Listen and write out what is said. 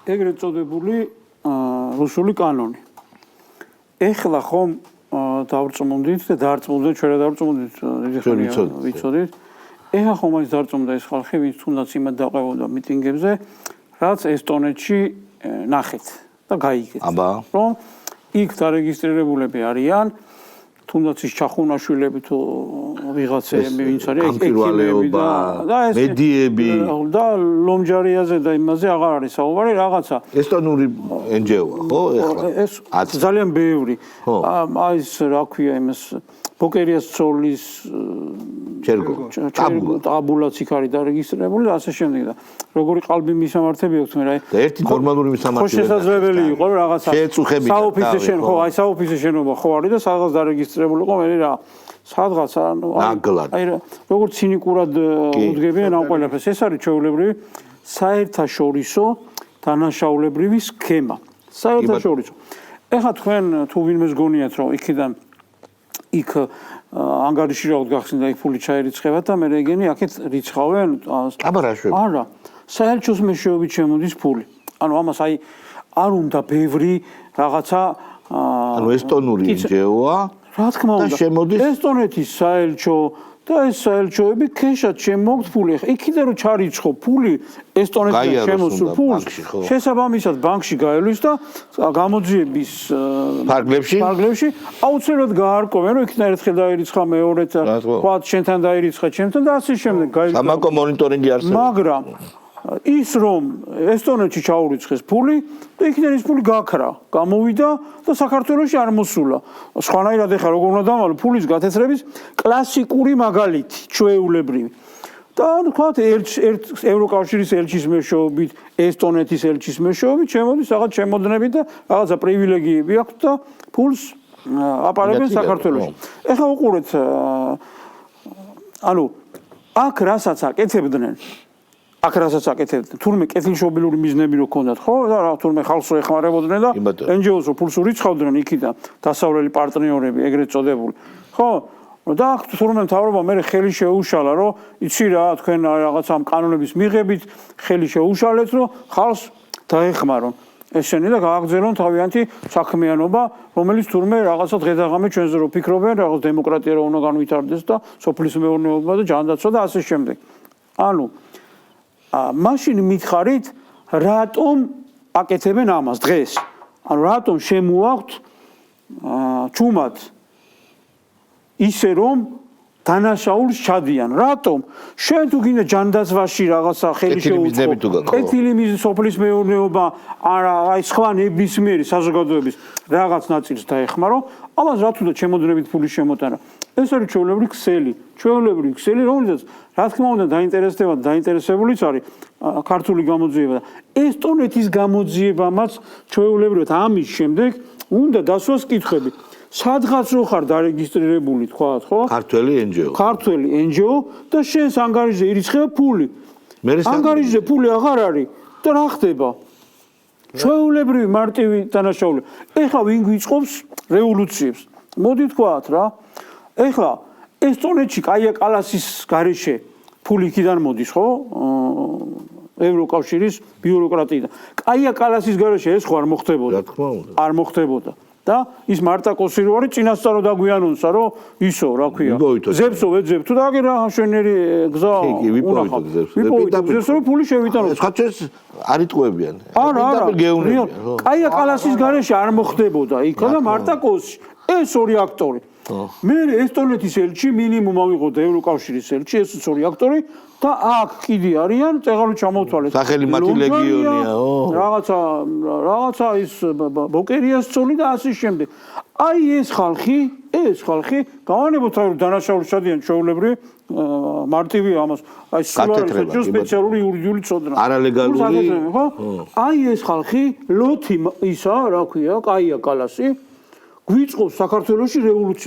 ეგრეთ წოდებული რუსული კანონი. ეხლა ხომ დავწმუნდით და დარწმუნდით, ჩვენ რა დავწმუნდით, ვიცოდით. ეხლა ხომ ის დარწმუნდა ეს ხალხი, ვინც თუნდაც იმად დაყევოდა მიტინგებზე, რაც ესტონეთში ნახეთ და გაიგეთ. რომ იქ დარეგისტრირებულები არიან თუნდაც ის ჩახუნაშვილები თუ ვიღაცები ვინც არის ექიმები და მედიები და ლომჯარიაზე და იმაზე აღარ არის საუბარი რაღაცა ესტონური NGO-ა ხო ეხლა ეს ძალიან ბევრი აი ეს რა ქვია იმას ბოკერიას ცოლის ტაბულაც იქ არის დარეგისტრირებული და ასე შემდეგ და როგორი qalbi მისამართები აქვს მე რა და ერთი ნორმალური მისამართი ხო შესაძლებელი იყო რაღაცა შეეწუხებით საოფისე შენ ხო აი საოფისე შენობა ხო არის და სადღაც დარეგისტრირებული იყო მე რა სადღაც აი როგორ ცინიკურად უძგებიან ამ ყველაფერს ეს არის ჩვეულებრივი საერთაშორისო დანაშაულებრივი სქემა საერთაშორისო ეხლა თქვენ თუ ვინმეს გონიათ რომ იქიდან იქ ანგარიში რა გახსნით და იქ ფული ჩაერიცხებათ და მე რეგენი აქეთ რიცხავენ აბა რა შვები არა საერთოს მეშვეობით შემოდის ფული ანუ ამას აი არ უნდა ბევრი რაღაცა ანუ ესტონური NGO-ა რა თქმა უნდა და შემოდის ესტონეთის საელჩო და ეს საელჩოები ქეშად შემოგთ ფული ხა იქიდან რომ ჩარიცხო ფული ესტონეთიდან შემოსულ ფულს შესაბამისად ბანკში გაელვის და გამოძიების ფარგლებში აუცილებლად გაარკვევენ რომ იქიდან ერთხელ დაირიცხა მეორეც თქვა შენთან დაირიცხა ჩემთან და ასე შემდეგ სამაკო მონიტორინგი არსებობს მაგრამ ის რომ ესტონეთში ჩაურიცხეს ფული და იქიდან ის ფული გაქრა, გამოვიდა და საქართველოში არ მოსულა. სხვანაირად ეხლა როგორ უნდა დავალო ფულის გათეთრების კლასიკური მაგალითი, ჩვეულებრივი. და თქვათ ევროკავშირის ელჩის მეშვეობით, ესტონეთის ელჩის მეშვეობით შემოდის რაღაც შემოდნებით და რაღაცა პრივილეგიები აქვს და ფულს აპარებენ საქართველოში. ეხლა უყურეთ ანუ აქ რასაც აკეთებდნენ აქ რასაც აკეთებდნენ თურმე კეთილშობილური მიზნები რო ქონდათ ხო და რა თურმე ხალხს რო ეხმარებოდნენ და NGO-ს რო ფულს ურიცხავდნენ იქიდან დასავლელი პარტნიორები ეგრეთ წოდებული ხო და აქ თურმე მთავრობა მე ხელი შეუშალა რომ იცი რა თქვენ რაღაც ამ კანონების მიღებით ხელი შეუშალეთ რომ ხალხს დაეხმარონ ესენი და გააგრძელონ თავიანთი საქმიანობა რომელიც თურმე რაღაცა დღე-დაღამე ჩვენზე რო ფიქრობენ რაღაც დემოკრატია რო უნდა განვითარდეს და სოფლის მეურნეობა და ჯანდაცვა და ასე შემდეგ ანუ მაშინ მითხარით რატომ აკეთებენ ამას დღეს ანუ რატომ შემოაქვთ ჩუმად ისე რომ დანაშაულს ჩადიან რატომ შენ თუ გინდა ჯანდაცვაში რაღაცა ხელი შეუწყო კეთილი მიზნით სოფლის მეურნეობა არა აი სხვა ნებისმიერი საზოგადოების რაღაც ნაწილს დაეხმარო ამას რა თუნდა ჩემოდნებით ფულის შემოტანა ეს არის ჩვეულებრივი ქსელი რომელზეც რა თქმა უნდა დაინტერესებულიც არის ქართული გამოძიება და ესტონეთის გამოძიებამაც ჩვეულებრივად ამის შემდეგ უნდა დასვას კითხვები სადღაც რო ხარ დარეგისტრირებული თქვათ ხო ქართველი NGO და შენს ანგარიშზე ირიცხება ფული ანგარიშზე ფული აღარ არის და რა ხდება ჩვეულებრივი მარტივი დანაშაულება ეხლა ვინ გვიწყობს რევოლუციებს მოდი თქვათ რა ეხლა ესტონეთში კაია კალასის გარეშე ფული იქიდან მოდის ხო ევროკავშირის ბიუროკრატიიდან კაია კალასის გარეშე ეს ხო არ მოხდებოდა და ის მარტაკოსი რო არის წინასწარ დაგვიანონსა რომ ისო რა ქვია ზებსო ვეძებ თუ და აგერ რა შვენერი გზა ვიპოვეთ რომ ფული შევიტანოთ ხაჩეს არ იტყუებიან არა კაია კალასის გარეშე არ მოხდებოდა იქა და მარტაკოსი ეს ორი აქტორი მე ესტონეთის ელჩი მინიმუმ ავიღოთ ევროკავშირის ელჩი ეს ორი აქტორი და აქ კიდე არიან წეღარო ჩამოვთვალეთ სახელი მათი ლეგიონია რაღაცა ის ბოკერიას ცოლი და ასე შემდეგ აი ეს ხალხი გავანებოთ რომ დანაშაულს ჩადიან ჩვეულებრივი მარტივი ამას აი სულ არ არის სპეციალური იურიდიული ცოდნა არალეგალური ხო აი ეს ხალხი ლოთი ისა რა ქვია კაია კალასი გვიწყობს საქართველოში რევოლუციას